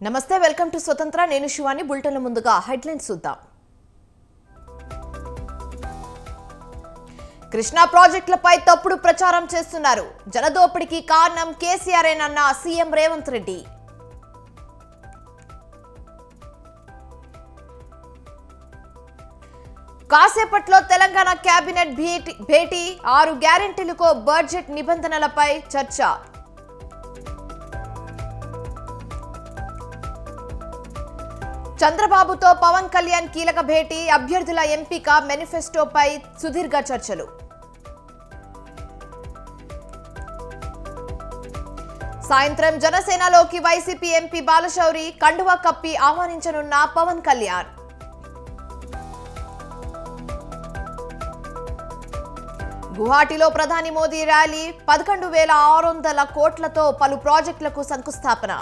నమస్తే welcome to స్వతంత్ర నేను శివాని బులెటిన్ల ముందుగా హెడ్లైన్స్ చూద్దాం కృష్ణా ప్రాజెక్టులపై తప్పుడు ప్రచారం చేస్తున్నారు జలదోపిడికి కారణం కేసీఆర్ అన్న సీఎం రేవంత్ రెడ్డి కాసేపట్లో తెలంగాణ కేబినెట్ భేటీ 6 గ్యారెంటీలకు బడ్జెట్ నిబంధనలపై చర్చ చంద్రబాబుతో పవన్ కళ్యాణ్ కీలక భేటీ అభ్యర్థుల ఎంపిక మేనిఫెస్టోపై సుదీర్ఘ చర్చలు సాయంత్రం జనసేనలోకి వైసీపీ ఎంపీ బాలశౌరి కండువా కప్పి ఆహ్వానించనున్న పవన్ కళ్యాణ్ గువాహటిలో ప్రధాని మోదీ ర్యాలీ 11,600 కోట్లతో పలు ప్రాజెక్టులకు శంకుస్థాపన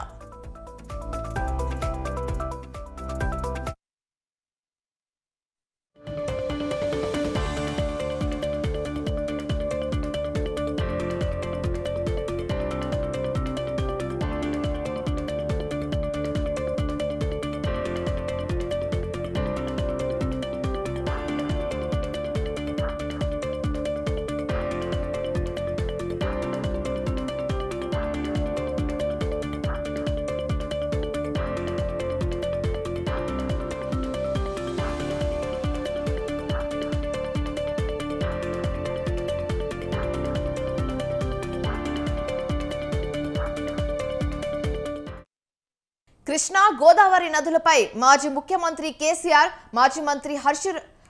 కృష్ణా గోదావరి నదులపై మాజీ ముఖ్యమంత్రి కేసీఆర్ మాజీ మంత్రి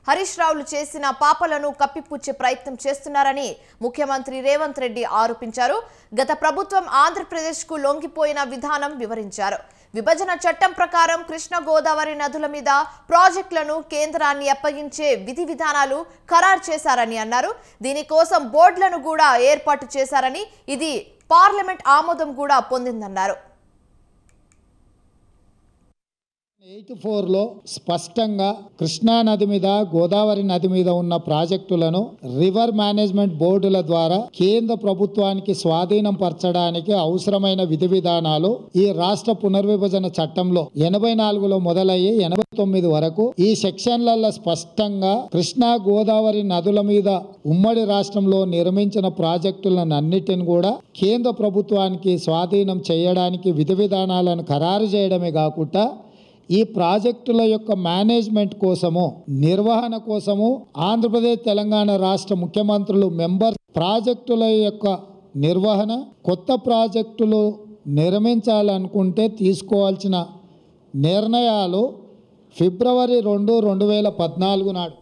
హరీష్ రావులు చేసిన పాపలను కప్పిపుచ్చే ప్రయత్నం చేస్తున్నారని ముఖ్యమంత్రి రేవంత్ రెడ్డి ఆరోపించారు. గత ప్రభుత్వం ఆంధ్రప్రదేశ్కు లొంగిపోయిన విధానం వివరించారు. విభజన చట్టం ప్రకారం కృష్ణా గోదావరి నదుల మీద ప్రాజెక్టులను కేంద్రాన్ని అప్పగించే విధి విధానాలు ఖరారు చేశారని అన్నారు. దీనికోసం బోర్డులను కూడా ఏర్పాటు చేశారని ఇది పార్లమెంట్ ఆమోదం కూడా పొందిందన్నారు. 84లో స్పష్టంగా కృష్ణా నది మీద గోదావరి నది మీద ఉన్న ప్రాజెక్టులను రివర్ మేనేజ్మెంట్ బోర్డుల ద్వారా కేంద్ర ప్రభుత్వానికి స్వాధీనం పరచడానికి అవసరమైన విధి విధానాలు ఈ రాష్ట్ర పునర్విభజన చట్టంలో 84లో మొదలయ్యి 89 వరకు ఈ సెక్షన్లలో స్పష్టంగా కృష్ణా గోదావరి నదుల మీద ఉమ్మడి రాష్ట్రంలో నిర్మించిన ప్రాజెక్టులను అన్నిటిని కూడా కేంద్ర ప్రభుత్వానికి స్వాధీనం చేయడానికి విధి విధానాలను ఖరారు చేయడమే కాకుండా ఈ ప్రాజెక్టుల యొక్క మేనేజ్మెంట్ కోసము నిర్వహణ కోసము ఆంధ్రప్రదేశ్ తెలంగాణ రాష్ట్ర ముఖ్యమంత్రులు మెంబర్ ప్రాజెక్టుల యొక్క నిర్వహణ కొత్త ప్రాజెక్టులు నిర్మించాలనుకుంటే తీసుకోవాల్సిన నిర్ణయాలు ఫిబ్రవరి 2, 2014 నాడు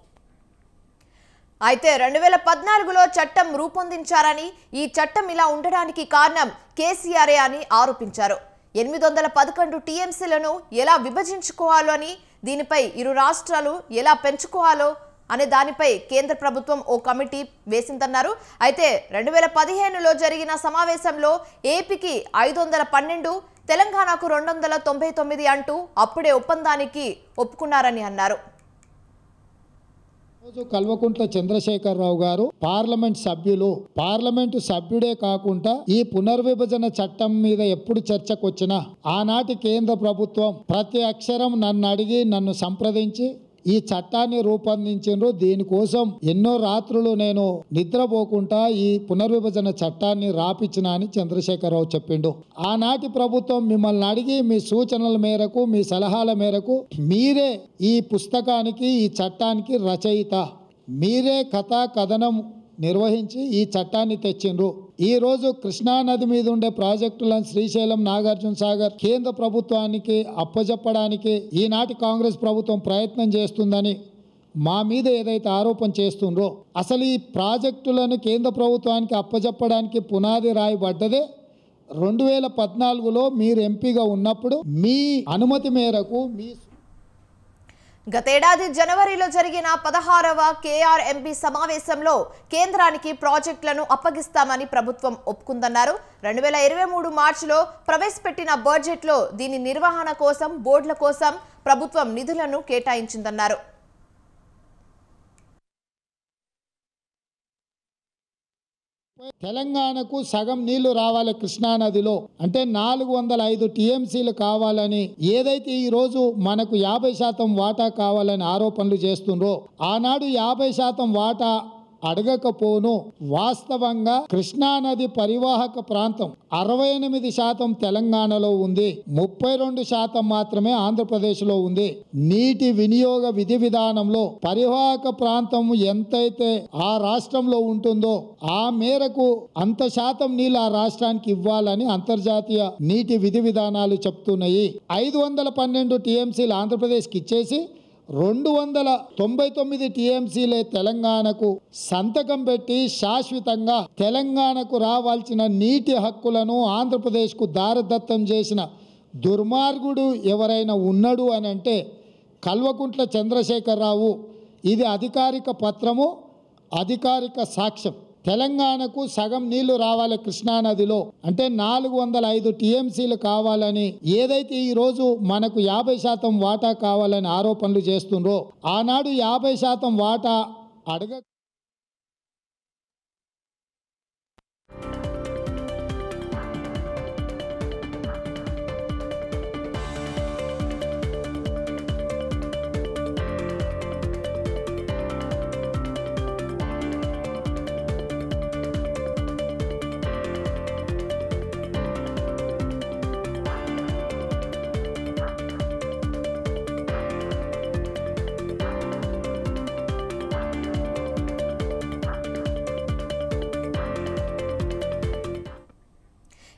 అయితే 2014లో చట్టం రూపొందించారని ఈ చట్టం ఇలా ఉండడానికి కారణం కేసీఆర్ అని ఆరోపించారు. 811 టీఎంసీలను ఎలా విభజించుకోవాలో అని దీనిపై ఇరు రాష్ట్రాలు ఎలా పెంచుకోవాలో అనే దానిపై కేంద్ర ప్రభుత్వం ఓ కమిటీ వేసిందన్నారు. అయితే 2015లో జరిగిన సమావేశంలో ఏపీకి 512 తెలంగాణకు 299 అంటూ అప్పుడే ఒప్పందానికి ఒప్పుకున్నారని అన్నారు. రోజు కల్వకుంట్ల చంద్రశేఖరరావు గారు పార్లమెంటు సభ్యుడే కాకుండా ఈ పునర్విభజన చట్టం మీద ఎప్పుడు చర్చకు వచ్చినా ఆనాటి కేంద్ర ప్రభుత్వం ప్రతి అక్షరం నన్ను అడిగి నన్ను సంప్రదించి ఈ చట్టాన్ని రూపొందించారు. దీనికోసం ఎన్నో రాత్రులు నేను నిద్రపోకుండా ఈ పునర్విభజన చట్టాన్ని రాపించిన అని చంద్రశేఖరరావు చెప్పిండు. ఆనాటి ప్రభుత్వం మిమ్మల్ని అడిగి మీ సూచనల మేరకు మీ సలహాల మేరకు మీరే ఈ పుస్తకానికి ఈ చట్టానికి రచయిత, మీరే కథా కథనం నిర్వహించి ఈ చట్టాన్ని తెచ్చిండ్రు. ఈ రోజు కృష్ణా నది మీద ఉండే ప్రాజెక్టులను శ్రీశైలం, నాగార్జున సాగర్ కేంద్ర ప్రభుత్వానికి అప్పజెప్పడానికి ఈనాటి కాంగ్రెస్ ప్రభుత్వం ప్రయత్నం చేస్తుందని మా మీద ఏదైతే ఆరోపణ చేస్తుండ్రో అసలు ఈ ప్రాజెక్టులను కేంద్ర ప్రభుత్వానికి అప్పజెప్పడానికి పునాది రాయబడ్డదే 2014లో మీరు ఎంపీగా ఉన్నప్పుడు మీ అనుమతి మేరకు గతేడాది జనవరిలో జరిగిన 16వ కేఆర్ఎంపీ సమావేశంలో కేంద్రానికి ప్రాజెక్టులను అప్పగిస్తామని ప్రభుత్వం ఒప్పుకుందన్నారు. 2023 మార్చిలో ప్రవేశపెట్టిన బడ్జెట్లో దీని నిర్వహణ కోసం బోర్డుల కోసం ప్రభుత్వం నిధులను కేటాయించిందన్నారు. తెలంగాణకు సగం నీళ్లు రావాలి కృష్ణా నదిలో అంటే 405 టీఎంసీలు కావాలని ఏదైతే ఈ రోజు మనకు 50% వాటా కావాలని ఆరోపణలు చేస్తుండ్రో ఆనాడు 50% వాటా అడగకపోను వాస్తవంగా కృష్ణానది పరివాహక ప్రాంతం 68% తెలంగాణలో ఉంది, 32% మాత్రమే ఆంధ్రప్రదేశ్లో ఉంది. నీటి వినియోగ విధి విధానంలో పరివాహక ప్రాంతం ఎంతైతే ఆ రాష్ట్రంలో ఉంటుందో ఆ మేరకు అంత శాతం నీళ్ళు ఆ రాష్ట్రానికి ఇవ్వాలని అంతర్జాతీయ నీటి విధి విధానాలు చెప్తున్నాయి. 512 టీఎంసీలు ఆంధ్రప్రదేశ్కి ఇచ్చేసి 299 టీఎంసీలే తెలంగాణకు సంతకం పెట్టి శాశ్వతంగా తెలంగాణకు రావాల్సిన నీటి హక్కులను ఆంధ్రప్రదేశ్కు దారదత్తం చేసిన దుర్మార్గుడు ఎవరైనా ఉన్నాడు అని అంటే కల్వకుంట్ల చంద్రశేఖరరావు. ఇది అధికారిక పత్రము, అధికారిక సాక్ష్యం. తెలంగాణకు సగం నీళ్లు రావాలి కృష్ణానదిలో అంటే 405 టీఎంసీలు కావాలని ఏదైతే ఈ రోజు మనకు 50% వాటా కావాలని ఆరోపణలు చేస్తుండ్రో ఆనాడు 50% వాటా అడగ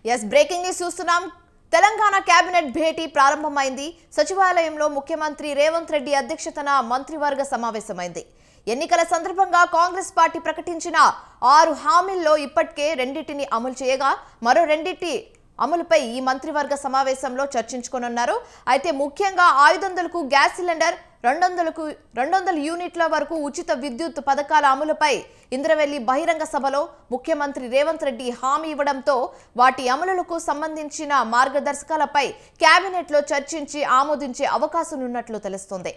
ఎస్ బ్రేకింగ్ న్యూస్ చూస్తున్నాం. తెలంగాణ కేబినెట్ భేటీ ప్రారంభమైంది. సచివాలయంలో ముఖ్యమంత్రి రేవంత్ రెడ్డి అధ్యక్షతన మంత్రివర్గ సమావేశమైంది. ఎన్నికల సందర్భంగా కాంగ్రెస్ పార్టీ ప్రకటించిన 6 హామీల్లో ఇప్పటికే 2టిని అమలు చేయగా మరో 2టి అమలుపై ఈ మంత్రివర్గ సమావేశంలో చర్చించుకోనున్నారు. అయితే ముఖ్యంగా 500కు గ్యాస్ సిలిండర్, 200 యూనిట్ల వరకు ఉచిత విద్యుత్ పథకాల అమలుపై ఇంద్రవెల్లి బహిరంగ సభలో ముఖ్యమంత్రి రేవంత్ రెడ్డి హామీ ఇవ్వడంతో వాటి అమలులకు సంబంధించిన మార్గదర్శకాలపై కేబినెట్లో చర్చించి ఆమోదించే అవకాశం ఉన్నట్లు తెలుస్తోంది.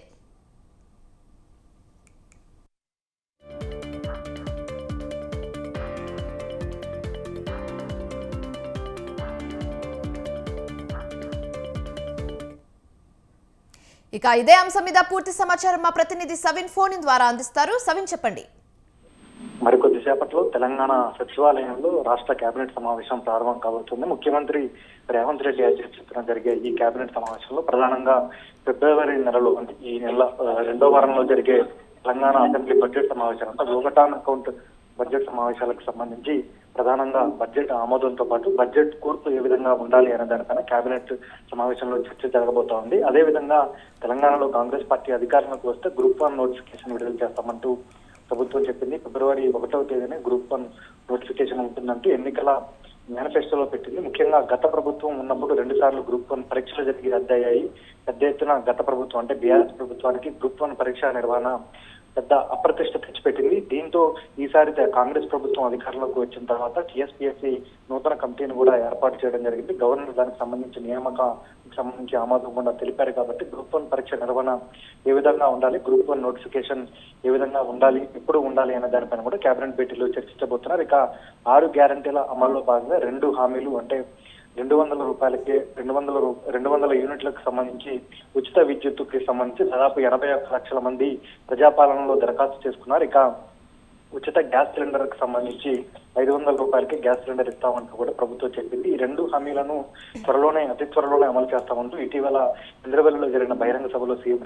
ఇక ఇదే అంశం మీద పూర్తి సమాచారం మా ప్రతినిధి సవిన్ ఫోన్ ద్వారా అందిస్తారు. సవిన్, చెప్పండి. మరికొద్దిసేపట్లో తెలంగాణ సచివాలయంలో రాష్ట్ర కేబినెట్ సమావేశం ప్రారంభం కాబోతుంది. ముఖ్యమంత్రి రేవంత్ రెడ్డి అధ్యక్షతన జరిగే ఈ కేబినెట్ సమావేశంలో ప్రధానంగా ఫిబ్రవరి నెలలో అంటే ఈ నెల 2వ వారంలో జరిగే తెలంగాణ అసెంబ్లీ బడ్జెట్ సమావేశాలు అంటే ఓవర్ అకౌంట్ బడ్జెట్ సమావేశాలకు సంబంధించి ప్రధానంగా బడ్జెట్ ఆమోదంతో పాటు బడ్జెట్ కూర్పు ఏ విధంగా ఉండాలి అనే దానిపైన కేబినెట్ సమావేశంలో చర్చ జరగబోతా ఉంది. అదేవిధంగా తెలంగాణలో కాంగ్రెస్ పార్టీ అధికారంలోకి వస్తే గ్రూప్ 1 నోటిఫికేషన్ విడుదల చేస్తామంటూ ప్రభుత్వం చెప్పింది. ఫిబ్రవరి 1వ తేదీనే గ్రూప్ 1 నోటిఫికేషన్ ఉంటుందంటూ ఎన్నికల మేనిఫెస్టోలో పెట్టింది. ముఖ్యంగా గత ప్రభుత్వం ఉన్నప్పుడు 2 సార్లు గ్రూప్ 1 పరీక్షలు జరిగి రద్దయ్యాయి. పెద్ద ఎత్తున గత ప్రభుత్వం అంటే బీఆర్ఎస్ ప్రభుత్వానికి గ్రూప్ 1 పరీక్ష నిర్వహణ పెద్ద అప్రతిష్ట తెచ్చిపెట్టింది. దీంతో ఈసారి కాంగ్రెస్ ప్రభుత్వం అధికారంలోకి వచ్చిన తర్వాత టీఎస్పీఎస్సీ నూతన కమిటీని కూడా ఏర్పాటు చేయడం జరిగింది. గవర్నర్ దానికి సంబంధించి నియామకానికి సంబంధించి ఆమోదం కూడా తెలిపారు. కాబట్టి గ్రూప్ 1 పరీక్ష నిర్వహణ ఏ విధంగా ఉండాలి, గ్రూప్ 1 నోటిఫికేషన్ ఏ విధంగా ఉండాలి, ఎప్పుడు ఉండాలి అనే దానిపైన కూడా కేబినెట్ భేటీలో చర్చించబోతున్నారు. ఇక 6 గ్యారంటీల అమల్లో భాగంగా 2 హామీలు అంటే 200 రూపాయలకి 200 యూనిట్లకు సంబంధించి ఉచిత విద్యుత్తుకి సంబంధించి దాదాపు 81 లక్షల మంది ప్రజాపాలనలో దరఖాస్తు చేసుకున్నారు. ఇక ఉచిత గ్యాస్ సిలిండర్ కి సంబంధించి 500 రూపాయలకి గ్యాస్ సిలిండర్ ఇస్తామంటూ కూడా ప్రభుత్వం చెప్పింది. ఈ 2 హామీలను అతి త్వరలోనే అమలు చేస్తామంటూ ఇటీవల ఇంద్రవెల్లిలో జరిగిన బహిరంగ సభలో సీఎం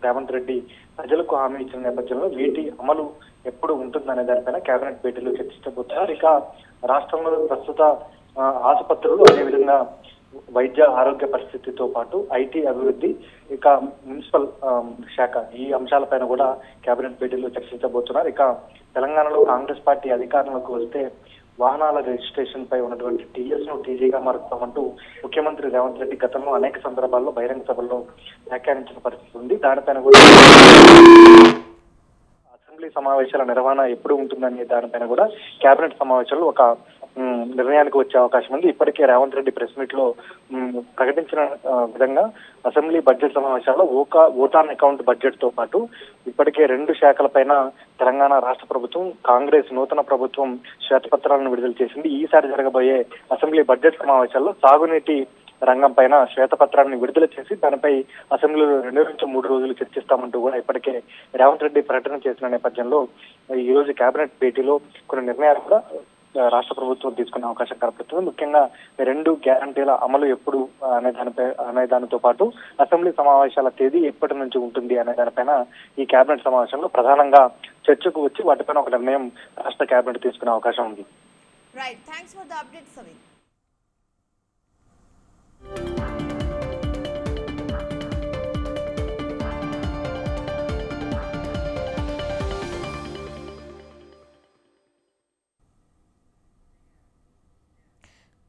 రేవంత్ రెడ్డి ప్రజలకు హామీ ఇచ్చిన నేపథ్యంలో వీటి అమలు ఎప్పుడు ఉంటుందనే దానిపైన కేబినెట్ భేటీలో చర్చించబోతున్నారు. ఇక రాష్ట్రంలో ప్రస్తుత ఆసుపత్రులు అదేవిధంగా వైద్య ఆరోగ్య పరిస్థితితో పాటు ఐటీ అభివృద్ధి ఇక మున్సిపల్ శాఖ ఈ అంశాలపైన కూడా కేబినెట్ భేటీలో చర్చించబోతున్నారు. ఇక తెలంగాణలో కాంగ్రెస్ పార్టీ అధికారంలోకి వస్తే వాహనాల రిజిస్ట్రేషన్ పై ఉన్నటువంటి టీఎస్ ను టీజీగా మారుస్తామంటూ ముఖ్యమంత్రి రేవంత్ రెడ్డి గతంలో అనేక సందర్భాల్లో బహిరంగ సభల్లో వ్యాఖ్యానించిన పరిస్థితి ఉంది. దానిపైన కూడా అసెంబ్లీ సమావేశాల నిర్వహణ ఎప్పుడు ఉంటుందనే దానిపైన కూడా కేబినెట్ సమావేశాల్లో ఒక నిర్ణయానికి వచ్చే అవకాశం ఉంది. ఇప్పటికే రేవంత్ రెడ్డి ప్రెస్ మీట్ లో ప్రకటించిన విధంగా అసెంబ్లీ బడ్జెట్ సమావేశాల్లో ఓట్ ఆన్ అకౌంట్ బడ్జెట్ తో పాటు ఇప్పటికే 2 శాఖలపైన తెలంగాణ రాష్ట్ర ప్రభుత్వం, కాంగ్రెస్ నూతన ప్రభుత్వం శ్వేతపత్రాలను విడుదల చేసింది. ఈసారి జరగబోయే అసెంబ్లీ బడ్జెట్ సమావేశాల్లో సాగునీటి రంగం పైన శ్వేతపత్రాన్ని విడుదల చేసి దానిపై అసెంబ్లీలో 2 నుంచి 3 రోజులు చర్చిస్తామంటూ కూడా ఇప్పటికే రేవంత్ రెడ్డి ప్రకటన చేసిన నేపథ్యంలో ఈ రోజు కేబినెట్ భేటీలో కొన్ని నిర్ణయాలు కూడా రాష్ట్ర ప్రభుత్వం తీసుకునే అవకాశం కనపడుతుంది. ముఖ్యంగా 2 గ్యారంటీల అమలు ఎప్పుడు అనే దానితో పాటు అసెంబ్లీ సమావేశాల తేదీ ఎప్పటి నుంచి ఉంటుంది అనే దానిపైన ఈ కేబినెట్ సమావేశంలో ప్రధానంగా చర్చకు వచ్చి వాటిపైన ఒక నిర్ణయం రాష్ట్ర కేబినెట్ తీసుకునే అవకాశం ఉంది. Right, thanks for the update Savi.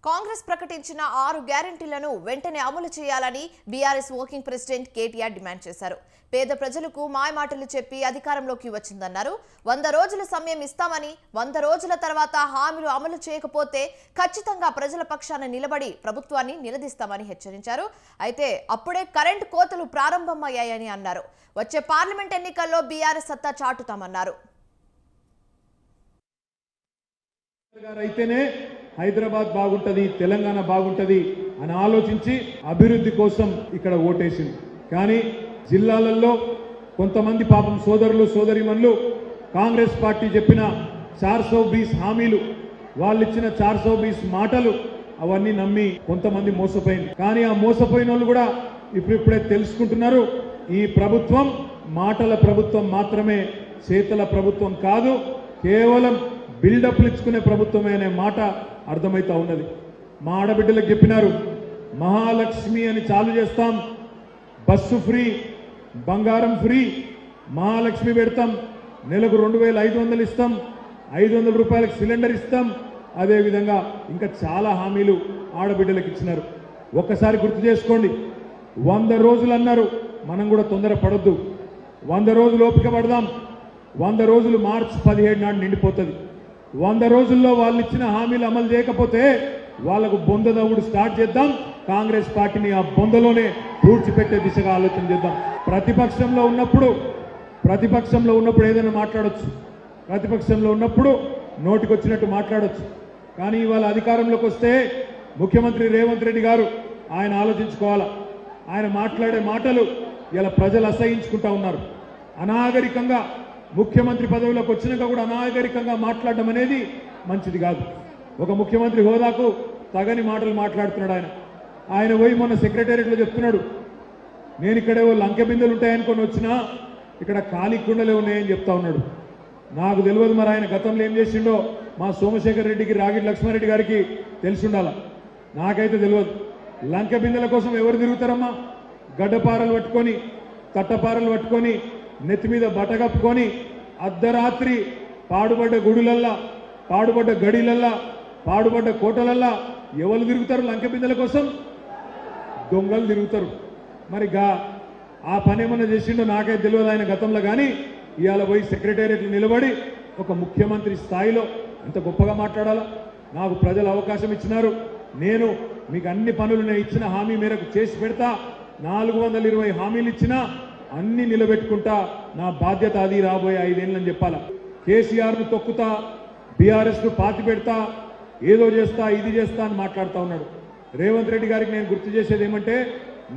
Congress ప్రకటించిన 6 గ్యారెంటీలను వెంటనే అమలు చేయాలని BRS working president KTR demand చేశారు. పేద ప్రజలకు మాయమాటలు చెప్పి అధికారంలోకి వచ్చిందన్నారు. 100 రోజుల సమయం ఇస్తామని, 100 రోజుల తర్వాత హామీలు అమలు చేయకపోతే ఖచ్చితంగా ప్రజల పక్షాన నిలబడి ప్రభుత్వాన్ని నిలదీస్తామని హెచ్చరించారు. అయితే అప్పుడే కరెంటు కోతలు ప్రారంభమయ్యాయని అన్నారు. వచ్చే పార్లమెంట్ ఎన్నికల్లో బీఆర్ఎస్ సత్తా చాటుతామన్నారు. అయితేనే హైదరాబాద్ బాగుంటది, తెలంగాణ బాగుంటది అని ఆలోచించి అభివృద్ధి కోసం ఇక్కడ ఓటేసింది. కానీ జిల్లాలలో కొంతమంది పాపం సోదరులు సోదరిమణులు కాంగ్రెస్ పార్టీ చెప్పిన 420 హామీలు, వాళ్ళు ఇచ్చిన 420 మాటలు అవన్నీ నమ్మి కొంతమంది మోసపోయింది. కానీ ఆ మోసపోయిన వాళ్ళు కూడా ఇప్పుడిప్పుడే తెలుసుకుంటున్నారు, ఈ ప్రభుత్వం మాటల ప్రభుత్వం మాత్రమే, చేతల ప్రభుత్వం కాదు, కేవలం బిల్డప్లు ఇచ్చుకునే ప్రభుత్వమే అనే మాట అర్థమవుతా ఉన్నది. మా ఆడబిడ్డలకు చెప్పినారు, మహాలక్ష్మి అని చాలు చేస్తాం, బస్సు ఫ్రీ, బంగారం ఫ్రీ, మహాలక్ష్మి పెడతాం, నెలకు 2500 ఇస్తాం, 500 రూపాయలకు సిలిండర్ ఇస్తాం, అదేవిధంగా ఇంకా చాలా హామీలు ఆడబిడ్డలకు ఇచ్చినారు. ఒక్కసారి గుర్తు చేసుకోండి, 100 రోజులు అన్నారు, మనం కూడా తొందర పడొద్దు, 100 రోజులు ఓపిక పడదాం. 100 రోజులు మార్చి 17 నాడు నిండిపోతుంది. 100 రోజుల్లో వాళ్ళు ఇచ్చిన హామీలు అమలు చేయకపోతే వాళ్లకు బొంద దవ్వుడు స్టార్ట్ చేద్దాం. కాంగ్రెస్ పార్టీని ఆ బొందలోనే పూడ్చిపెట్టే దిశగా ఆలోచన చేద్దాం. ప్రతిపక్షంలో ఉన్నప్పుడు ఏదైనా మాట్లాడొచ్చు, ప్రతిపక్షంలో ఉన్నప్పుడు నోటికొచ్చినట్టు మాట్లాడొచ్చు. కానీ ఇవాళ అధికారంలోకి వస్తే ముఖ్యమంత్రి రేవంత్ రెడ్డి గారు ఆయన ఆలోచించుకోవాలా. ఆయన మాట్లాడే మాటలు ఇలా ప్రజలు అసహించుకుంటా ఉన్నారు. అనాగరికంగా ముఖ్యమంత్రి పదవిలోకి వచ్చినాక కూడా అనాగరికంగా మాట్లాడడం అనేది మంచిది కాదు. ఒక ముఖ్యమంత్రి హోదాకు తగని మాటలు మాట్లాడుతున్నాడు ఆయన పోయి మొన్న సెక్రటేరియట్లో చెప్తున్నాడు, నేను ఇక్కడేవో లంకె బిందెలు ఉంటాయనుకొని వచ్చినా ఇక్కడ ఖాళీ కుండలే ఉన్నాయని చెప్తా ఉన్నాడు. నాకు తెలియదు మరి ఆయన గతంలో ఏం చేసిండో మా సోమశేఖర్ రెడ్డికి, రాగిడి లక్ష్మారెడ్డి గారికి తెలిసి ఉండాల, నాకైతే తెలియదు. లంకె బిందెల కోసం ఎవరు తిరుగుతారమ్మా? గడ్డపారలు పట్టుకొని, తట్టపారలు పట్టుకొని, నెత్తి మీద బట్టగప్పుకొని అర్ధరాత్రి పాడుబడ్డ గుడులల్లా, పాడుబడ్డ గడిలల్లా, పాడుబడ్డ కోటలల్లా ఎవరు తిరుగుతారు? లంకె బిందెల కోసం దొంగలు తిరుగుతారు. మరి ఆ పని ఏమన్నా చేసిండో నాకైతే తెలియదు ఆయన గతంలో. కానీ ఇవాళ పోయి సెక్రటేరియట్లు నిలబడి ఒక ముఖ్యమంత్రి స్థాయిలో ఎంత గొప్పగా మాట్లాడాలా. నాకు ప్రజలు అవకాశం ఇచ్చినారు, నేను మీకు అన్ని పనులు నేను ఇచ్చిన హామీ మేరకు చేసి పెడతా, 420 హామీలు ఇచ్చినా అన్ని నిలబెట్టుకుంటా, నా బాధ్యత అది రాబోయే 5 ఏళ్ళని చెప్పాలా. కేసీఆర్ను తొక్కుతా, బీఆర్ఎస్ను పాతి పెడతా, ఏదో చేస్తా, ఇది చేస్తా అని మాట్లాడుతూ ఉన్నాడు. రేవంత్ రెడ్డి గారికి నేను గుర్తు చేసేది ఏమంటే,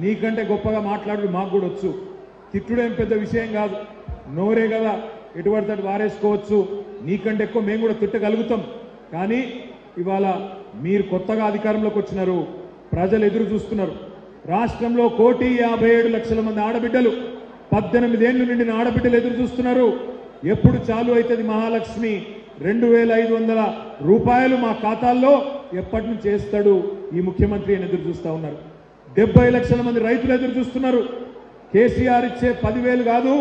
నీకంటే గొప్పగా మాట్లాడు మాకు కూడా వచ్చు, తిట్టుడేం పెద్ద విషయం కాదు, నోరే కదా ఎటువంటి అటు వారేసుకోవచ్చు, నీకంటే ఎక్కువ మేము కూడా తిట్టగలుగుతాం. కానీ ఇవాళ మీరు కొత్తగా అధికారంలోకి వచ్చినారు, ప్రజలు ఎదురు చూస్తున్నారు. రాష్ట్రంలో 1,57,00,000 మంది ఆడబిడ్డలు, 18 ఏళ్లు నిండిన ఆడబిడ్డలు ఎదురు చూస్తున్నారు. ఎప్పుడు చాలు అవుతుంది మహాలక్ష్మి, 2,500 రూపాయలు మా ఖాతాల్లో ఎప్పటి నుంచి చేస్తాడు ఈ ముఖ్యమంత్రి అని ఎదురు చూస్తూ ఉన్నారు. 70 లక్షల మంది రైతులు ఎదురు చూస్తున్నారు. కేసీఆర్ ఇచ్చే 10,000 కాదు,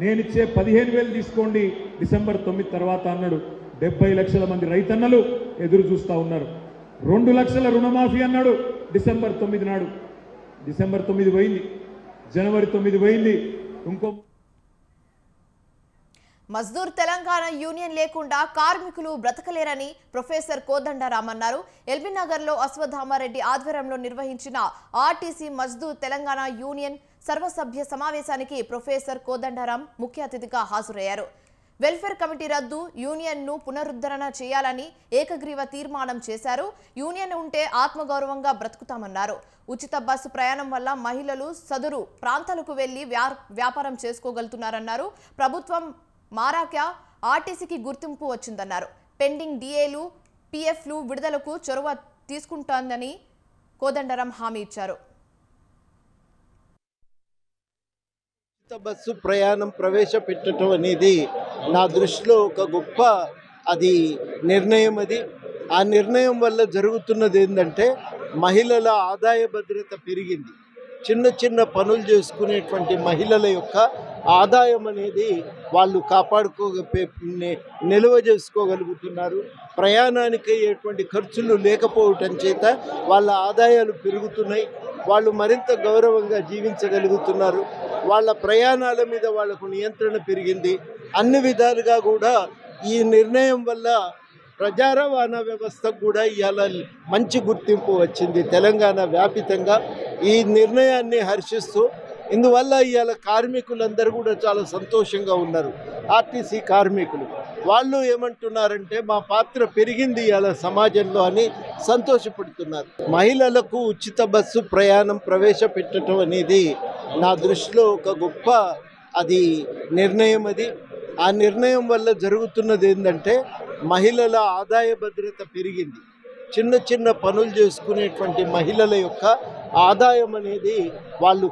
నేనిచ్చే 15,000 తీసుకోండి డిసెంబర్ 9 తర్వాత అన్నాడు. 70 లక్షల మంది రైతన్నలు ఎదురు చూస్తూ ఉన్నారు. 2 లక్షల రుణమాఫీ అన్నాడు డిసెంబర్ 9 నాడు. డిసెంబర్ 9 పోయింది, జనవరి 9 పోయింది, ఇంకో మజ్దూర్ తెలంగాణ యూనియన్ లేకుండా కార్మికులు బ్రతకలేరని ప్రొఫెసర్ కోదండరాం అన్నారు. ఎల్బీ నగర్లో అశ్వత్థామారెడ్డి ఆధ్వర్యంలో నిర్వహించిన ఆర్టీసీ మజ్దూర్ తెలంగాణ యూనియన్ సర్వసభ్య సమావేశానికి ప్రొఫెసర్ కోదండరాం ముఖ్య అతిథిగా హాజరయ్యారు. వెల్ఫేర్ కమిటీ రద్దు, యూనియన్ను పునరుద్ధరణ చేయాలని ఏకగ్రీవ తీర్మానం చేశారు. యూనియన్ ఉంటే ఆత్మగౌరవంగా బ్రతుకుతామన్నారు. ఉచిత బస్సు ప్రయాణం వల్ల మహిళలు సదురు ప్రాంతాలకు వెళ్లి వ్యాపారం చేసుకోగలుగుతున్నారన్నారు. ప్రభుత్వం మారాక ఆర్టీసీకి గుర్తింపు వచ్చిందన్నారు. పెండింగ్ డిఏలు, పిఎఫ్లు విడుదలకు చొరవ తీసుకుంటోందని కోదండరాం హామీ ఇచ్చారు. బస్సు ప్రయాణం ప్రవేశపెట్టడం అనేది నా దృష్టిలో ఒక గొప్ప నిర్ణయం. ఆ నిర్ణయం వల్ల జరుగుతున్నది ఏంటంటే మహిళల ఆదాయ భద్రత పెరిగింది. చిన్న చిన్న పనులు చేసుకునేటువంటి మహిళల యొక్క ఆదాయం అనేది వాళ్ళు నిల్వ చేసుకోగలుగుతున్నారు. ప్రయాణానికి అయ్యేటువంటి ఖర్చులు లేకపోవటం చేత వాళ్ళ ఆదాయాలు పెరుగుతున్నాయి. వాళ్ళు మరింత గౌరవంగా జీవించగలుగుతున్నారు. వాళ్ళ ప్రయాణాల మీద వాళ్ళకు నియంత్రణ పెరిగింది. అన్ని విధాలుగా కూడా ఈ నిర్ణయం వల్ల ప్రజా రవాణా వ్యవస్థకు కూడా ఇవాళ మంచి గుర్తింపు వచ్చింది తెలంగాణ వ్యాపితంగా. ఈ నిర్ణయాన్ని హర్షిస్తూ ఇందువల్ల ఇవాళ కార్మికులందరూ కూడా చాలా సంతోషంగా ఉన్నారు. ఆర్టీసీ కార్మికులు వాళ్ళు ఏమంటున్నారంటే మా పాత్ర పెరిగింది ఇవాళ సమాజంలో అని సంతోషపడుతున్నారు. మహిళలకు ఉచిత బస్సు ప్రయాణం ప్రవేశపెట్టడం అనేది నా దృష్టిలో ఒక గొప్ప నిర్ణయం. ఆ నిర్ణయం వల్ల జరుగుతున్నది ఏంటంటే మహిళల ఆదాయ భద్రత పెరిగింది. చిన్న చిన్న పనులు చేసుకునేటువంటి మహిళల యొక్క ఆదాయం అనేది వాళ్ళు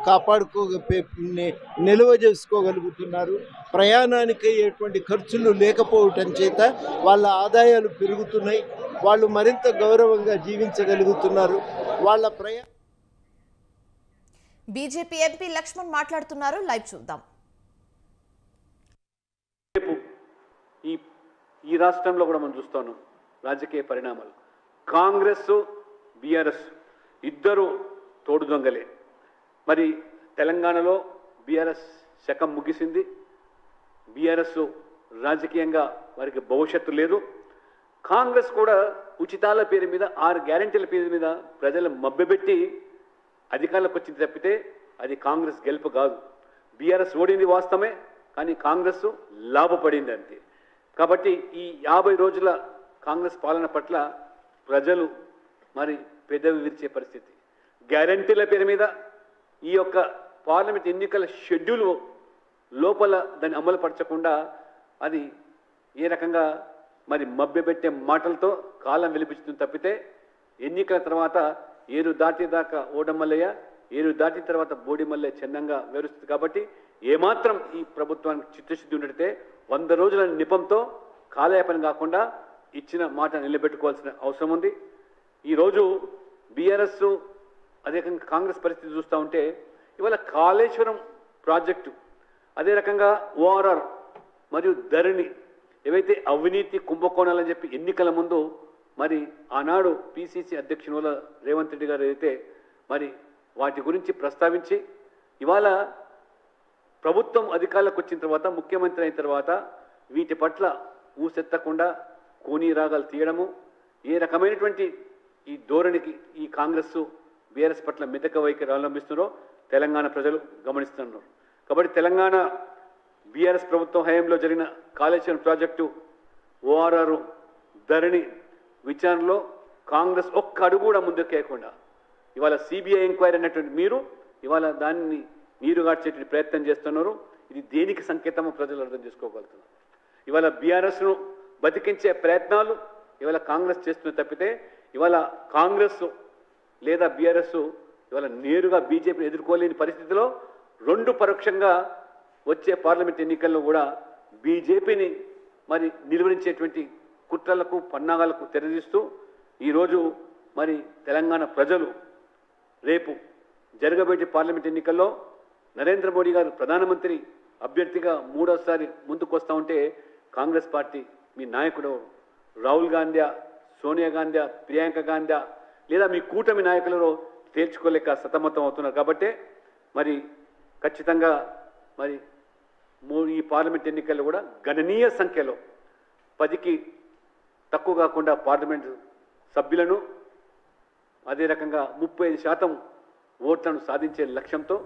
నిల్వ చేసుకోగలుగుతున్నారు. ప్రయాణానికి అయ్యేటువంటి ఖర్చులు లేకపోవటం చేత వాళ్ళ ఆదాయాలు పెరుగుతున్నాయి. వాళ్ళు మరింత గౌరవంగా జీవించగలుగుతున్నారు. వాళ్ళ బీజేపీ ఎంపీ లక్ష్మణ్ మాట్లాడుతున్నారు. లైవ్ చూద్దాం. ఈ రాష్ట్రంలో కూడా మనం చూస్తాను రాజకీయ పరిణామాలు. కాంగ్రెస్, బీఆర్ఎస్ ఇద్దరు తోడు దొంగలే. మరి తెలంగాణలో బీఆర్ఎస్ శకం ముగిసింది. బీఆర్ఎస్ రాజకీయంగా వారికి భవిష్యత్తు లేదు. కాంగ్రెస్ కూడా ఉచితాల పేరు మీద 6 గ్యారెంటీల పేరు మీద ప్రజలు మభ్యపెట్టి అధికారంలోకి వచ్చింది తప్పితే అది కాంగ్రెస్ గెలుపు కాదు. బీఆర్ఎస్ ఓడింది వాస్తవమే, కానీ కాంగ్రెస్ లాభపడింది అంతే. కాబట్టి ఈ 50 రోజుల కాంగ్రెస్ పాలన పట్ల ప్రజలు మరి పెదవి విరిచే పరిస్థితి. గ్యారంటీల పేరు మీద ఈ యొక్క పార్లమెంట్ ఎన్నికల షెడ్యూల్ లోపల దాన్ని అమలుపరచకుండా అది ఏ రకంగా మరి మభ్యపెట్టే మాటలతో కాలం వెలిపిస్తుంది తప్పితే ఎన్నికల తర్వాత ఏరు దాటిదాకా ఓడమల్లయ్య, ఏరు దాటిన తర్వాత బోడిమల్లె చిన్నంగా వివరిస్తుంది. కాబట్టి ఏమాత్రం ఈ ప్రభుత్వానికి చిత్తశుద్ధి ఉన్నట్టే 100 రోజుల నిపంతో కాలయాపన కాకుండా ఇచ్చిన మాట నిలబెట్టుకోవాల్సిన అవసరం ఉంది. ఈరోజు బీఆర్ఎస్ అదే రకంగా కాంగ్రెస్ పరిస్థితి చూస్తూ ఉంటే ఇవాళ కాళేశ్వరం ప్రాజెక్టు, అదే రకంగా ఓఆర్ఆర్ మరియు ధరణి ఏవైతే అవినీతి కుంభకోణాలని చెప్పి ఎన్నికల ముందు మరి ఆనాడు పిసిసి అధ్యక్షుల రేవంత్ రెడ్డి గారు అయితే మరి వాటి గురించి ప్రస్తావించి ఇవాళ ప్రభుత్వం అధికారులకు వచ్చిన తర్వాత, ముఖ్యమంత్రి అయిన తర్వాత వీటి పట్ల ఊసెత్తకుండా కోనీ రాగాలు తీయడము, ఏ రకమైనటువంటి ఈ ధోరణికి ఈ కాంగ్రెస్ బీఆర్ఎస్ పట్ల మితక వైఖరి అవలంబిస్తున్నారో తెలంగాణ ప్రజలు గమనిస్తున్నారు. కాబట్టి తెలంగాణ బీఆర్ఎస్ ప్రభుత్వం హయాంలో జరిగిన కాళేశ్వరం ప్రాజెక్టు, ఓఆర్ఆర్, ధరణి విచారణలో కాంగ్రెస్ ఒక్క అడుగు కూడా ముందుకేయకుండా ఇవాళ సిబిఐ ఎంక్వైరీ అన్నటువంటి మీరు ఇవాళ దాన్ని నీరు గార్చేటువంటి ప్రయత్నం చేస్తున్నారు. ఇది దేనికి సంకేతమో ప్రజలు అర్థం చేసుకోగలుగుతున్నారు. ఇవాళ బీఆర్ఎస్ను బతికించే ప్రయత్నాలు ఇవాళ కాంగ్రెస్ చేస్తున్న తప్పితే ఇవాళ కాంగ్రెస్ లేదా బీఆర్ఎస్ ఇవాళ నేరుగా బీజేపీని ఎదుర్కోలేని పరిస్థితిలో 2 పరోక్షంగా వచ్చే పార్లమెంట్ ఎన్నికల్లో కూడా బీజేపీని మరి నిలువరించేటువంటి కుట్రలకు, పన్నాగాలకు తెరదీస్తూ ఈరోజు మరి తెలంగాణ ప్రజలు రేపు జరగబోయే పార్లమెంట్ ఎన్నికల్లో నరేంద్ర మోడీ గారు ప్రధానమంత్రి అభ్యర్థిగా 3వసారి ముందుకు వస్తూ ఉంటే కాంగ్రెస్ పార్టీ మీ నాయకుడు రాహుల్ గాంధీ, సోనియా గాంధీ, ప్రియాంక గాంధీ లేదా మీ కూటమి నాయకులలో తేల్చుకోలేక సతమతం అవుతున్నారు. కాబట్టి మరి ఖచ్చితంగా మరి ఈ పార్లమెంట్ ఎన్నికల్లో కూడా గణనీయ సంఖ్యలో 10కి తక్కువ కాకుండా పార్లమెంటు సభ్యులను అదే రకంగా 35% ఓట్లను సాధించే లక్ష్యంతో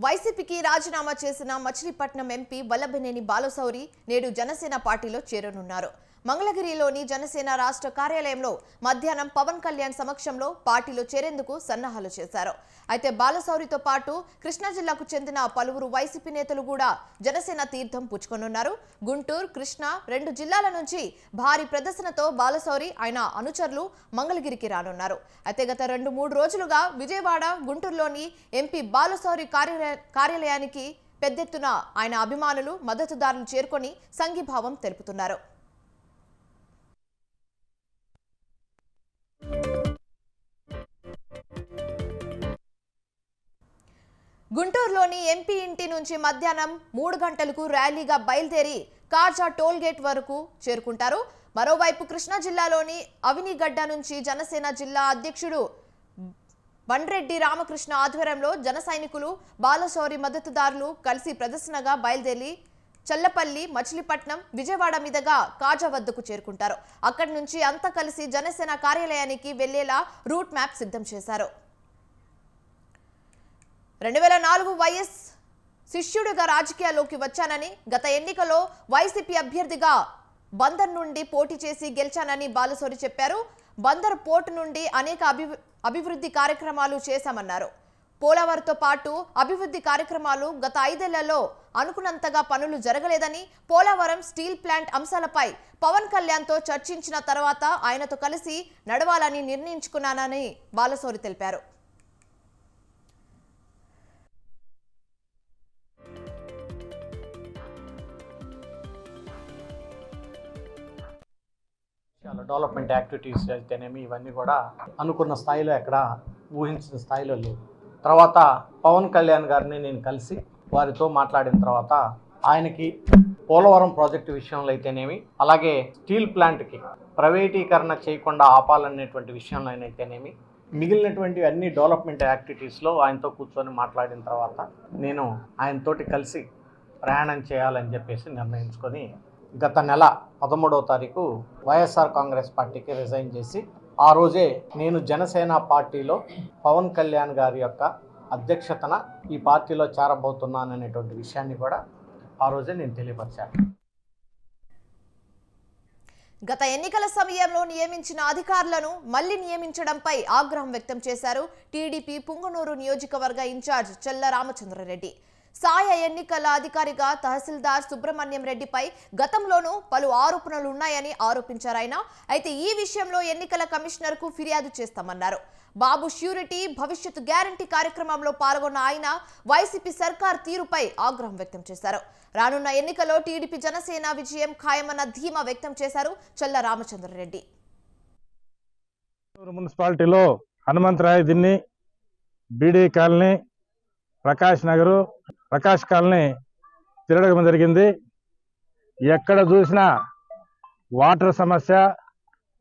వైసీపీకి రాజీనామా చేసిన మచిలీపట్నం ఎంపీ వల్లభనేని బాలశౌరి నేడు జనసేన పార్టీలో చేరనున్నారు. మంగళగిరిలోని జనసేన రాష్ట్ర కార్యాలయంలో మధ్యాహ్నం పవన్ కళ్యాణ్ సమక్షంలో పార్టీలో చేరేందుకు సన్నాహాలు చేశారు. అయితే బాలశౌరితో పాటు కృష్ణా జిల్లాకు చెందిన పలువురు వైసీపీ నేతలు కూడా జనసేన తీర్థం పుచ్చుకొనున్నారు. గుంటూరు, కృష్ణా 2 జిల్లాల నుంచి భారీ ప్రదర్శనతో బాలశౌరి ఆయన అనుచరులు మంగళగిరికి రానున్నారు. అయితే గత 2-3 రోజులుగా విజయవాడ, గుంటూరులోని ఎంపీ బాలశౌరి కార్యాలయానికి పెద్దెత్తున ఆయన అభిమానులు, మద్దతుదారులు చేరుకొని సంఘీభావం తెలుపుతున్నారు. గుంటూరులోని ఎంపీ ఇంటి నుంచి మధ్యాహ్నం 3 గంటలకు ర్యాలీగా బయలుదేరి కాజా టోల్గేట్ వరకు చేరుకుంటారు. మరోవైపు కృష్ణా జిల్లాలోని అవినిగడ్డ నుంచి జనసేన జిల్లా అధ్యక్షుడు బండ్రెడ్డి రామకృష్ణ ఆధ్వర్యంలో జన సైనికులు, బాలశౌరి మద్దతుదారులు కలిసి ప్రదర్శనగా బయలుదేరి చల్లపల్లి, మచిలీపట్నం, విజయవాడ మీదుగా కాజా వద్దకు చేరుకుంటారు. అక్కడి నుంచి అంతా కలిసి జనసేన కార్యాలయానికి వెళ్లేలా రూట్ మ్యాప్ సిద్ధం చేశారు. 2004 వైఎస్ శిష్యుడిగా రాజకీయాల్లోకి వచ్చానని, గత ఎన్నికలో వైసీపీ అభ్యర్థిగా బందర్ నుండి పోటీ చేసి గెలిచానని బాలశౌరి చెప్పారు. బందర్ పోర్టు నుండి అనేక అభివృద్ధి కార్యక్రమాలు చేశామన్నారు. పోలవరంతో పాటు అభివృద్ధి కార్యక్రమాలు గత 5 ఏళ్లలో అనుకున్నంతగా పనులు జరగలేదని, పోలవరం స్టీల్ ప్లాంట్ అంశాలపై పవన్ కళ్యాణ్తో చర్చించిన తర్వాత ఆయనతో కలిసి నడవాలని నిర్ణయించుకున్నానని బాలశౌరి తెలిపారు. డెవలప్మెంట్ యాక్టివిటీస్ అయితేనేమి ఇవన్నీ కూడా అనుకున్న స్థాయిలో ఎక్కడ ఊహించిన స్థాయిలో లేవు. తర్వాత పవన్ కళ్యాణ్ గారిని నేను కలిసి వారితో మాట్లాడిన తర్వాత ఆయనకి పోలవరం ప్రాజెక్టు విషయంలో అయితేనేమి, అలాగే స్టీల్ ప్లాంట్కి ప్రైవేటీకరణ చేయకుండా ఆపాలనేటువంటి విషయంలో అయితేనేమి, మిగిలినటువంటి అన్ని డెవలప్మెంట్ యాక్టివిటీస్లో ఆయనతో కూర్చొని మాట్లాడిన తర్వాత నేను ఆయనతోటి కలిసి ప్రయాణం చేయాలని చెప్పేసి నిర్ణయించుకొని గత నెల 13వ తారీఖు వైఎస్ఆర్ కాంగ్రెస్ పార్టీకి రిజైన్ చేసి ఆ రోజే నేను జనసేన పార్టీలో పవన్ కళ్యాణ్ గారి యొక్క అధ్యక్షతన ఈ పార్టీలో చేరబోతున్నాననేటువంటి విషయాన్ని కూడా ఆ రోజే నేను తెలియపరిచాను. గత ఎన్నికల సమయంలో నియమించిన అధికారులను మళ్లీ నియమించడంపై ఆగ్రహం వ్యక్తం చేశారు టీడీపీ పుంగనూరు నియోజకవర్గ ఇన్ఛార్జ్ చెల్ల రామచంద్రారెడ్డి. సాయ ఎన్నికల అధికారిగా తహసీల్దార్ సుబ్రహ్మణ్యం రెడ్డిపై గతంలోనూ పలు ఆరోపణలు ఉన్నాయని ఆరోపించారు ఆయన. అయితే ఈ విషయంలో ఎన్నికల కమిషనర్కు ఫిర్యాదు చేస్తామన్నారు. బాబు ష్యూరిటీ భవిష్యత్తు గ్యారంటీ కార్యక్రమంలో పాల్గొన్న ఆయన వైసీపీ సర్కార్ తీరుపై ఆగ్రహం వ్యక్తం చేశారు. రానున్న ఎన్నికల్లో టీడీపీ జనసేన విజయం ఖాయమన్న ధీమా వ్యక్తం చేశారు చెల్ల రామచంద్రారెడ్డి. మున్సిపాలిటీలో హనుమంతరాయ దిన్ని, బీడీ కాలనీ, ప్రకాష్ నగరు, ప్రకాష్ కాలనీ తిరగడం జరిగింది. ఎక్కడ చూసినా వాటర్ సమస్య,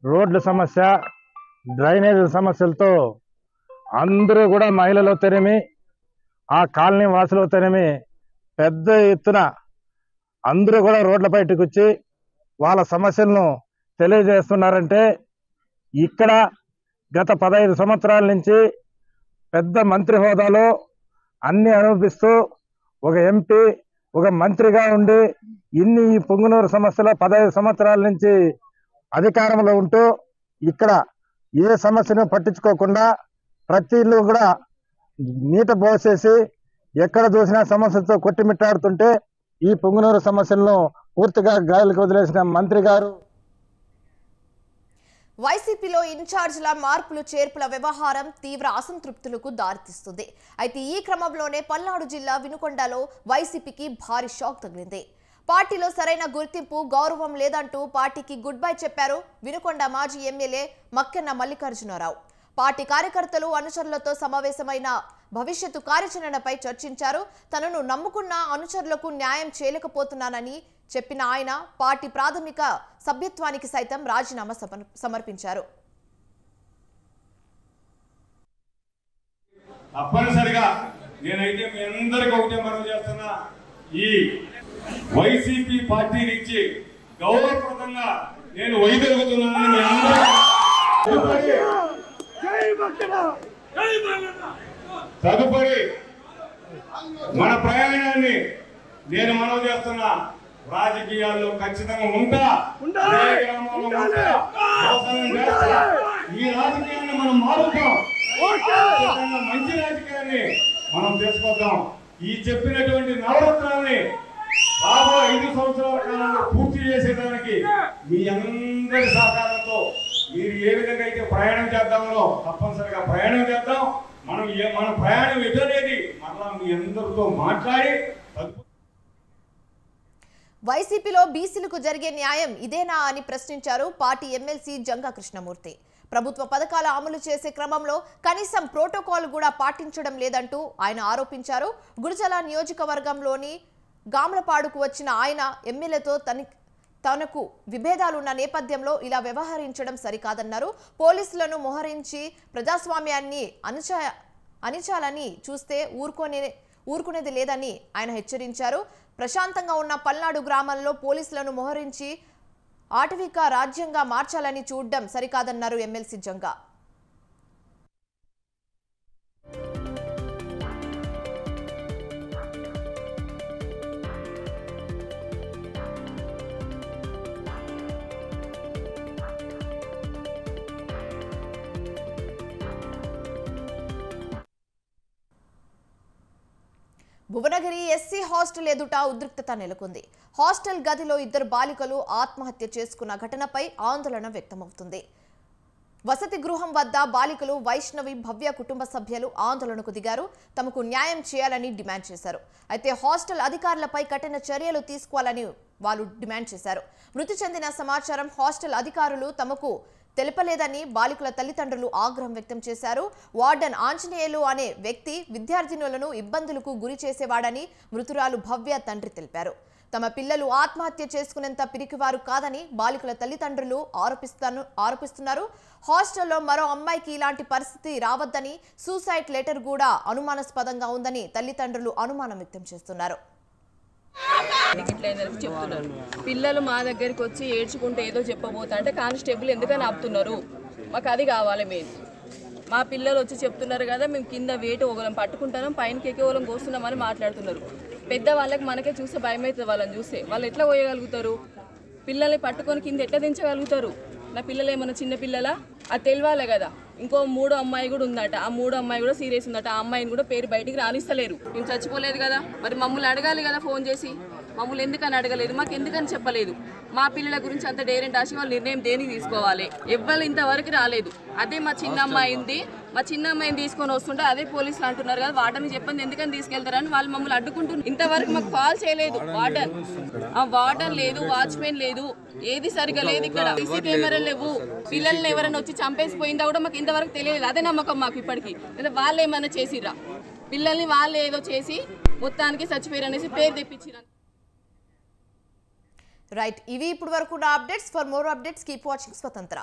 రోడ్ల సమస్య, డ్రైనేజ్ సమస్యలతో అందరూ కూడా మహిళలు అవుతారేమి, ఆ కాలనీ వాసులు అవుతారేమి పెద్ద ఎత్తున అందరూ కూడా రోడ్ల బయటకు వచ్చి వాళ్ళ సమస్యలను తెలియజేస్తున్నారంటే ఇక్కడ గత 15 సంవత్సరాల నుంచి పెద్ద మంత్రి హోదాలో అన్ని అనుభవిస్తూ ఒక ఎంపీ, ఒక మంత్రిగా ఉండి ఈ పొంగునూరు సమస్యలో 15 సంవత్సరాల నుంచి అధికారంలో ఉంటూ ఇక్కడ ఏ సమస్యను పట్టించుకోకుండా ప్రతి ఇల్లు కూడా నీట పోసేసి ఎక్కడ చూసినా సమస్యలతో కొట్టిమిట్టాడుతుంటే ఈ పొంగునూరు సమస్యలను పూర్తిగా గాలికి వదిలేసిన మంత్రి గారు. వైసీపీలో ఇన్ఛార్జ్ల మార్పులు చేర్పుల వ్యవహారం తీవ్ర అసంతృప్తులకు దారితీస్తుంది. అయితే ఈ క్రమంలోనే పల్నాడు జిల్లా వినుకొండలో వైసీపీకి భారీ షాక్ తగిలింది. పార్టీలో సరైన గుర్తింపు, గౌరవం లేదంటూ పార్టీకి గుడ్ బై చెప్పారు వినుకొండ మాజీ ఎమ్మెల్యే మక్కెన్న మల్లికార్జునరావు. పార్టీ కార్యకర్తలు, అనుచరులతో సమావేశమైన భవిష్యత్తు కార్యాచరణపై చర్చించారు. తనను నమ్ముకున్న అనుచరులకు న్యాయం చేయలేకపోతున్నానని చెప్పిన ఆయన పార్టీ ప్రాథమిక సభ్యత్వానికి సైతం రాజీనామా సమర్పించారు. తప్పనిసరిగా నేనైతే మీ అందరికీ ఒకటే మనవి చేస్తున్నా, ఈ వైసీపీ పార్టీ నుంచి గౌరవప్రదంగా నేను వైదొలుగుతున్నానని మీ తదుపరి మన ప్రయాణాన్ని నేను మనవి చేస్తున్నా, రాజకీయాల్లో ఖచ్చితంగా ఉంటా, ఈ రాజకీయాన్ని మనం మారుతాం, మంచి రాజకీయాన్ని మనం తీసుకొద్దాం. ఈ చెప్పినటువంటి నవరత్నాన్ని రాబో 5 సంవత్సరాల కాలంలో పూర్తి చేసేదానికి మీ అందరి సహకారంతో మీరు ఏ విధంగా అయితే ప్రయాణం చేద్దామో తప్పనిసరిగా ప్రయాణం చేద్దాం. మన ప్రయాణం ఎదురనేది మరలా మీ అందరితో మాట్లాడి వైసీపీలో బీసీలకు జరిగే న్యాయం ఇదేనా అని ప్రశ్నించారు పార్టీ ఎమ్మెల్సీ జంగా కృష్ణమూర్తి. ప్రభుత్వ పథకాల అమలు చేసే క్రమంలో కనీసం ప్రోటోకాల్ కూడా పాటించడం లేదంటూ ఆయన ఆరోపించారు. గుడిజల నియోజకవర్గంలోని గామలపాడుకు వచ్చిన ఆయన ఎమ్మెల్యేతో తనకు విభేదాలున్న నేపథ్యంలో ఇలా వ్యవహరించడం సరికాదన్నారు. పోలీసులను మోహరించి ప్రజాస్వామ్యాన్ని అణిచాలని చూస్తే ఊరుకునేది లేదని ఆయన హెచ్చరించారు. ప్రశాంతంగా ఉన్న పల్నాడు గ్రామంలో పోలీసులను మోహరించి ఆటవిక రాజ్యంగా మార్చాలని చూడడం సరికాదన్నారు MLC Janga. Bhuvanagiri SC hostel ఎదుట ఉద్రిక్తత నెలకొంది. హాస్టల్ గదిలో 2 బాలికలు ఆత్మహత్య చేసుకున్న ఘటనపై ఆందోళన వ్యక్తమవుతుంది. వసతి గృహం వద్ద బాలికలు వైష్ణవి భవ్య కుటుంబ సభ్యులు ఆందోళనకు దిగారు. తమకు న్యాయం చేయాలని డిమాండ్ చేశారు. అయితే హాస్టల్ అధికారులపై కఠిన చర్యలు తీసుకోవాలని వాళ్ళు డిమాండ్ చేశారు. మృతి చెందిన సమాచారం హాస్టల్ అధికారులు తమకు తెలపలేదని బాలికల తల్లిదండ్రులు ఆగ్రహం వ్యక్తం చేశారు. వార్డెన్ ఆంజనేయులు అనే వ్యక్తి విద్యార్థినులను ఇబ్బందులకు గురి చేసేవాడని మృతురాలు భవ్య తండ్రి తెలిపారు. తమ పిల్లలు ఆత్మహత్య చేసుకునేంత పిరికివారు కాదని బాలికల తల్లిదండ్రులు ఆరోపిస్తున్నారు. హాస్టల్లో మరో అమ్మాయికి ఇలాంటి పరిస్థితి రావద్దని, సూసైడ్ లెటర్ కూడా అనుమానాస్పదంగా ఉందని తల్లిదండ్రులు అనుమానం వ్యక్తం చేస్తున్నారు. చెప్తున్నారు పిల్లలు మా దగ్గరికి వచ్చి ఏడ్చుకుంటే ఏదో చెప్పబోతా అంటే కానిస్టేబుల్ ఎందుకని ఆపుతున్నారు, మాకు అది కావాలి. మేము మా పిల్లలు వచ్చి చెప్తున్నారు కదా, మేము కింద వేటు ఒకరం పట్టుకుంటాం, పైనకి ఎక్కి ఒకరం కోస్తున్నామని మాట్లాడుతున్నారు. పెద్దవాళ్ళకి మనకే చూస్తే భయం అవుతుంది. వాళ్ళని చూస్తే వాళ్ళు ఎట్లా పోయగలుగుతారు? పిల్లల్ని పట్టుకొని కింద ఎట్లా దించగలుగుతారు? నా పిల్లలు ఏమన్నా చిన్న పిల్లలా? అది తెలియాలే కదా. ఇంకో 3వ అమ్మాయి కూడా ఉందట. ఆ 3వ అమ్మాయి కూడా సీరియస్ ఉందట. ఆ అమ్మాయిని కూడా పేరు బయటికి రానిస్తలేరు. మేము చచ్చిపోలేదు కదా, మరి మమ్మల్ని అడగాలి కదా ఫోన్ చేసి. మమ్మల్ని ఎందుకని అడగలేదు, మాకు ఎందుకని చెప్పలేదు. మా పిల్లల గురించి అంత డేరెంట్ ఆశ వాళ్ళు నిర్ణయం దేనికి తీసుకోవాలి? ఎవ్వరు ఇంతవరకు రాలేదు. అదే మా చిన్న అమ్మాయి ఉంది, మా చిన్న అమ్మాయిని తీసుకొని వస్తుంటే అదే పోలీసులు అంటున్నారు కదా, వార్డెన్ చెప్పండి ఎందుకని తీసుకెళ్తారని వాళ్ళు మమ్మల్ని అడ్డుకుంటున్నారు. ఇంతవరకు మాకు కాల్ చేయలేదు వార్డెన్. ఆ వార్డెన్ లేదు, వాచ్మెన్ లేదు, ఏది సరిగా లేదు. ఇక్కడ సీసీ కెమెరాలు లేవు. పిల్లల్ని ఎవరైనా వచ్చి చంపేసిపోయిందా కూడా మాకు ఇంతవరకు తెలియలేదు. అదే నమ్మకం మాకు ఇప్పటికీ. వాళ్ళు ఏమన్నా చేసిర్రా? పిల్లల్ని వాళ్ళు ఏదో చేసి మొత్తానికి చచ్చిపోయారు అనేసి పేరు తెప్పించిరా. రైట్, ఇవి ఇప్పుడు వరకు నా updates. For more updates keep watching స్వతంత్ర.